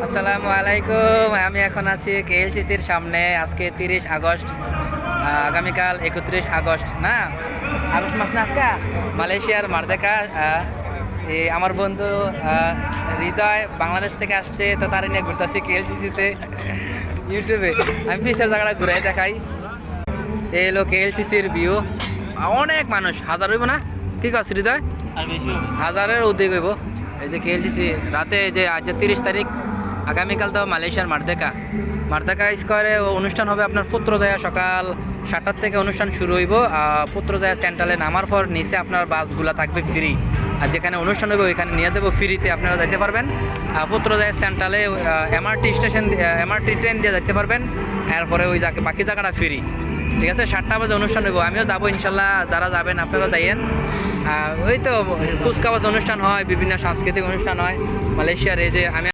আসসালামু আলাইকুম। আমি এখন আছি কেএলসিসির সামনে। আজকে 30 আগস্ট, আগামীকাল 31 আগস্ট, না আগস্ট মাস না আজকে, মালয়েশিয়ার মারদেকা। আমার বন্ধু হৃদয় বাংলাদেশ থেকে আসছে, তো তার নিয়ে ঘুরতেছি কেএলসিসিতে ইউটিউবে। আমি পিসের জায়গাটা ঘুরাই দেখাই। এই হলো কেএলসিসির ভিউ। অনেক মানুষ, হাজার হইব না? ঠিক আছে হৃদয়, আর বেশি হবে। হাজারের অধিক হইব। এই যে কেএলসিসি রাতে, যে আজ 30 তারিখ, আগামীকাল তো মালয়েশিয়ার মারদেকা স্কোয়ারে অনুষ্ঠান হবে আপনার পুত্রদয়া। সকাল 7টার থেকে অনুষ্ঠান শুরু হইব। পুত্রদয়া সেন্ট্রালে নামার পর নিচে আপনার বাসগুলো থাকবে ফ্রি, আর যেখানে অনুষ্ঠান হবে ওইখানে নিয়ে দেবো ফ্রিতে, আপনারা যেতে পারবেন। পুত্রদয়া সেন্ট্রালে এমআরটি স্টেশন, এমআরটি ট্রেন দিয়ে যেতে পারবেন। এরপরে ওই বাকি জায়গাটা ফ্রি। ঠিক আছে, 7টা বাজে অনুষ্ঠান হইব। আমিও যাবো ইনশাল্লাহ, যারা যাবেন আপনারা যাইয়েন। ওই তো কুচকাওয়াজ অনুষ্ঠান হয়, বিভিন্ন সাংস্কৃতিক অনুষ্ঠান হয় মালয়েশিয়ার। এই যে আমি